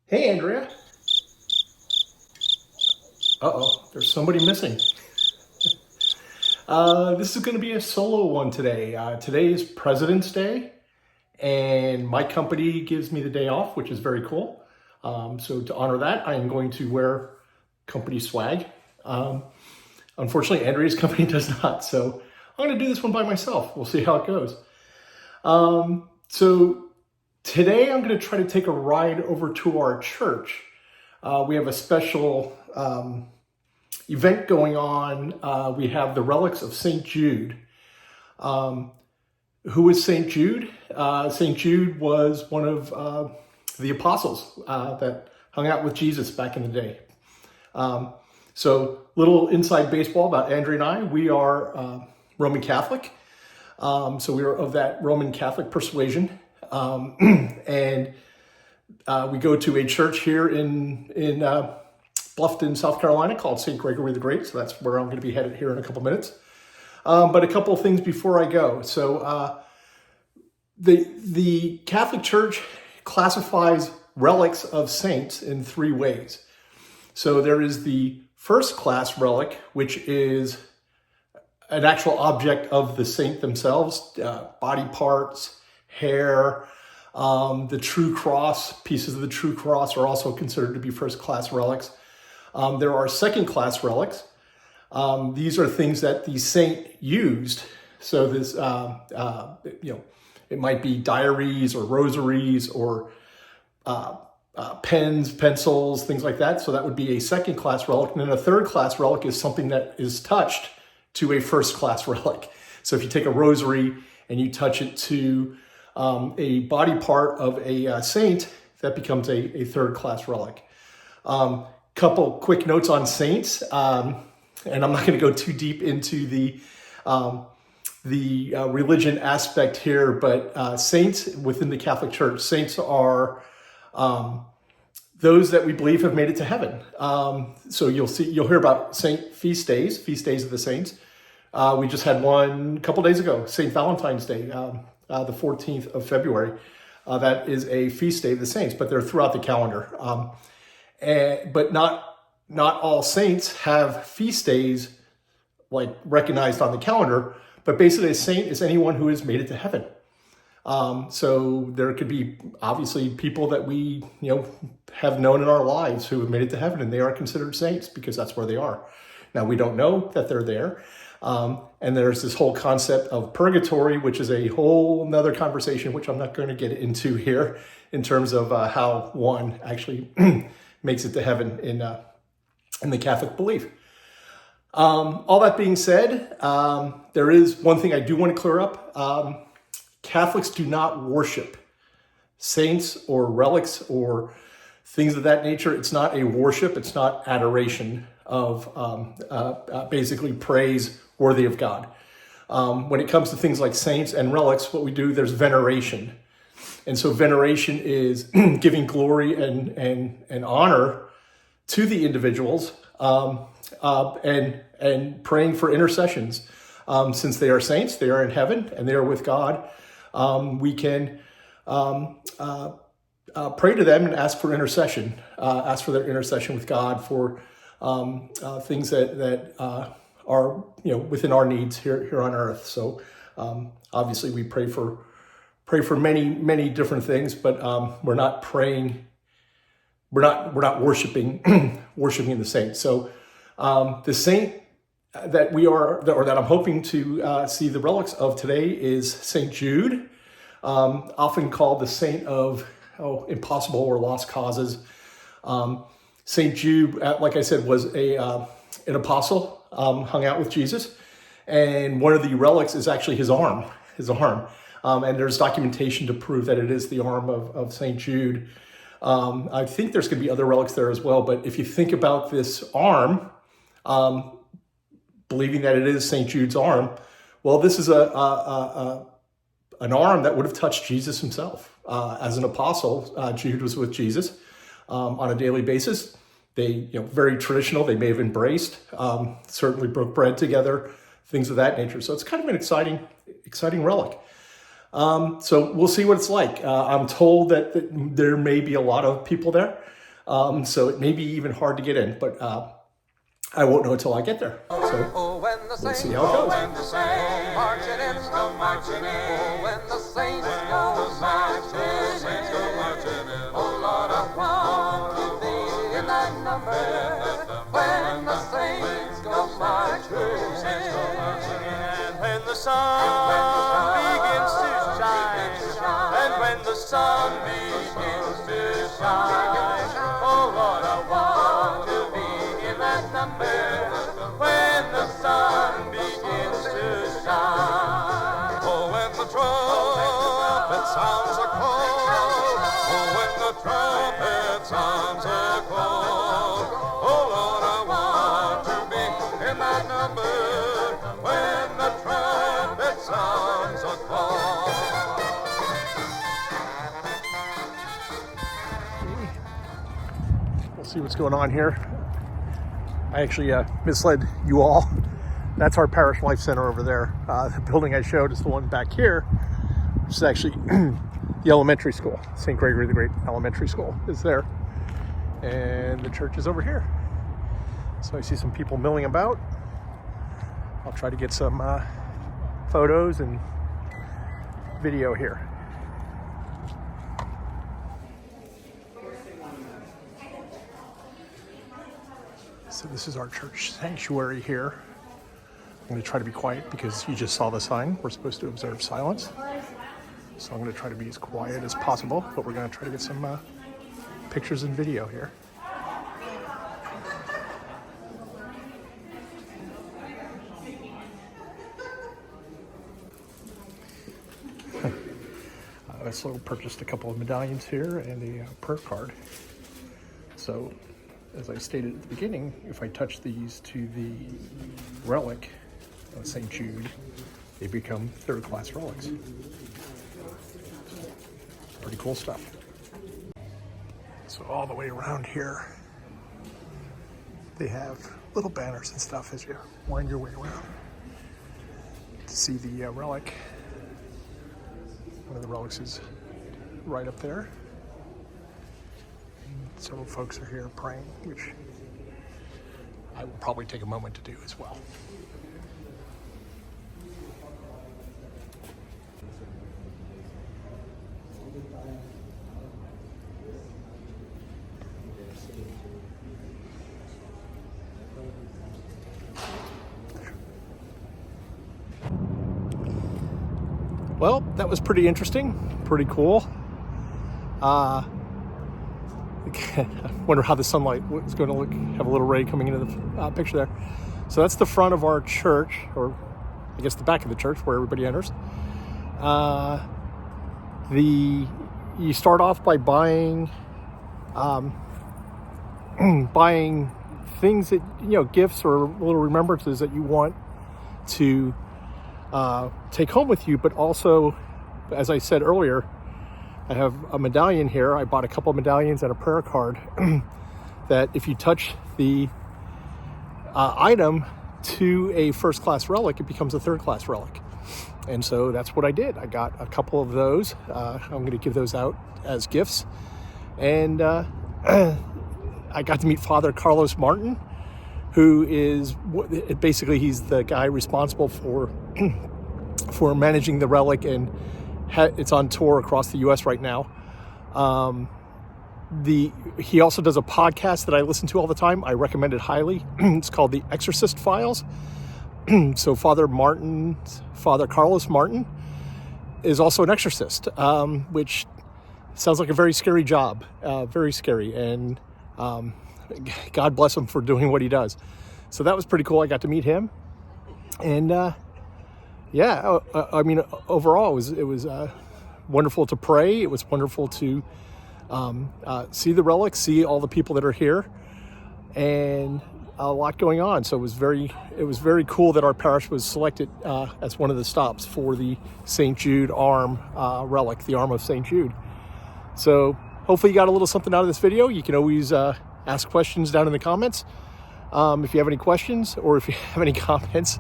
Hey, Andrea. Uh-oh, there's somebody missing. This is going to be a solo one today. Today is President's Day, and my company gives me the day off, which is very cool. So to honor that, I am going to wear company swag. Um, Unfortunately, Andrea's company does not, so I'm going to do this one by myself. We'll see how it goes. So today I'm going to try to take a ride over to our church. We have a special event going on. We have the relics of St. Jude. Who is St. Jude? St. Jude was one of the apostles that hung out with Jesus back in the day. So little inside baseball about Andrea and I. We are Roman Catholic. So we are of that Roman Catholic persuasion. And we go to a church here in Bluffton, South Carolina, called St. Gregory the Great. So that's where I'm going to be headed here in a couple minutes. But a couple of things before I go. So the Catholic Church classifies relics of saints in three ways. So there is the first class relic, which is an actual object of the saint themselves, body parts, hair, the true cross, pieces of the true cross are also considered to be first class relics. There are second class relics. These are things that the saint used. So this, it might be diaries or rosaries or pens, pencils, things like that. So that would be a second class relic. And then a third class relic is something that is touched to a first class relic. So if you take a rosary and you touch it to a body part of a saint, that becomes a third class relic. Couple quick notes on saints, and I'm not going to go too deep into the religion aspect here, but saints within the Catholic Church, saints are those that we believe have made it to heaven. So you'll hear about saint feast days of the saints. We just had one a couple days ago, St. Valentine's Day, the 14th of February. That is a feast day of the saints, but they're throughout the calendar. But not all saints have feast days like recognized on the calendar, but basically a saint is anyone who has made it to heaven. So there could be obviously people that we have known in our lives who have made it to heaven, and they are considered saints because that's where they are. Now we don't know that they're there. And there's this whole concept of purgatory, which is a whole nother conversation, which I'm not going to get into here in terms of how one actually makes it to heaven in the Catholic belief. All that being said, there is one thing I do want to clear up. Catholics do not worship saints or relics or things of that nature. It's not a worship. It's not adoration of basically praise worthy of God. When it comes to things like saints and relics, what we do, there's veneration. And so veneration is giving glory and honor to the individuals and praying for intercessions. Since they are saints, they are in heaven and they are with God. We can pray to them and ask for intercession, ask for their intercession with God for things that are within our needs here on earth. So obviously we pray for many different things, but we're not praying. We're not worshiping the saints. So the saint that I'm hoping to see the relics of today is St. Jude, often called the saint of impossible or lost causes. St. Jude, like I said, was an apostle, hung out with Jesus, and one of the relics is actually his arm. And there's documentation to prove that it is the arm of St. Jude. I think there's going to be other relics there as well, but if you think about this arm, believing that it is St. Jude's arm, well, this is an arm that would have touched Jesus himself. As an apostle, Jude was with Jesus on a daily basis. They, very traditional. They may have embraced, certainly broke bread together, things of that nature. So it's kind of an exciting relic. So we'll see what it's like. I'm told that there may be a lot of people there. So it may be even hard to get in, but I won't know until I get there. So we'll see how it goes. When the saints go marching in, when the saints go marching in, oh Lord, I want to be in that number. When the saints go marching in, when the sun begins to shine, and when the sun begins to shine, oh Lord, I want to be in that number. When the sun begins to shine, oh, when the trumpet sounds a call, oh, when the trumpet sounds a call, oh Lord, I want to be in that number. When the trumpet sounds a call. We'll see what's going on here. I actually misled you all. That's our Parish Life Center over there. The building I showed is the one back here, which is actually the elementary school. St. Gregory the Great Elementary School is there. And the church is over here. So I see some people milling about. I'll try to get some photos and video here. So this is our church sanctuary here. I'm going to try to be quiet because you just saw the sign. We're supposed to observe silence. So I'm going to try to be as quiet as possible, but we're going to try to get some pictures and video here. I also purchased a couple of medallions here and a prayer card. So, as I stated at the beginning, if I touch these to the relic of St. Jude, they become third-class relics. Pretty cool stuff. So all the way around here, they have little banners and stuff as you wind your way around to see the relic. One of the relics is right up there. Several folks are here praying, which I will probably take a moment to do as well. Well, that was pretty interesting, pretty cool. I wonder how the sunlight is going to look, have a little ray coming into the picture there. So that's the front of our church, or I guess the back of the church where everybody enters. You start off by buying buying things that, gifts or little remembrances that you want to take home with you, but also, as I said earlier, I have a medallion here. I bought a couple of medallions and a prayer card that if you touch the item to a first-class relic, it becomes a third-class relic. And so that's what I did. I got a couple of those. I'm going to give those out as gifts. And I got to meet Father Carlos Martin, who is basically, he's the guy responsible for managing the relic, and it's on tour across the U.S. right now. He also does a podcast that I listen to all the time. I recommend it highly. It's called The Exorcist Files. So Father Carlos Martin is also an exorcist, which sounds like a very scary job, very scary. And God bless him for doing what he does. So that was pretty cool. I got to meet him. And I mean, overall, it was wonderful to pray. It was wonderful to see the relics, see all the people that are here, and a lot going on. So it was very cool that our parish was selected as one of the stops for the St. Jude arm relic, the arm of St. Jude. So hopefully you got a little something out of this video. You can always ask questions down in the comments. If you have any questions or if you have any comments,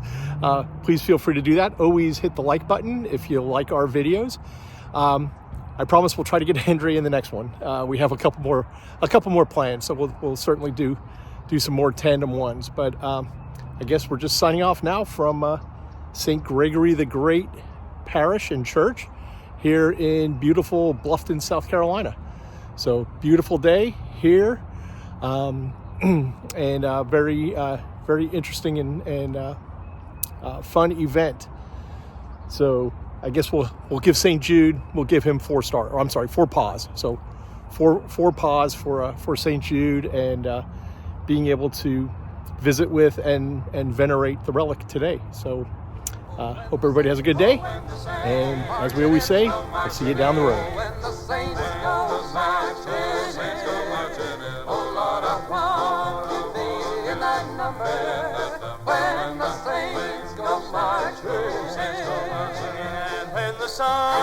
please feel free to do that. Always hit the like button if you like our videos. I promise we'll try to get Andre in the next one. We have a couple more plans, so we'll certainly do some more tandem ones. But I guess we're just signing off now from St. Gregory the Great Parish and Church here in beautiful Bluffton, South Carolina. So beautiful day here, and very interesting and fun event. So I guess we'll give St. Jude, we'll give him 4 paws. So four paws for St. Jude, and being able to visit with and venerate the relic today. So hope everybody has a good day, and as we always say, we'll see you down the road. When the saints go marching in, oh Lord, I want to be in that number. When the saints go marching in, when the sun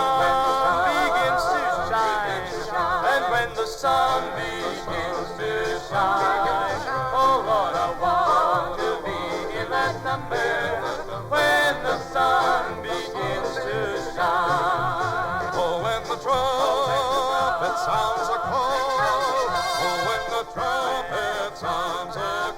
begins to shine, and when the sun begins to shine, oh Lord, I want to be in that number. When the sun begins to shine, oh, when the trumpet sounds a call, oh, when the trumpet sounds a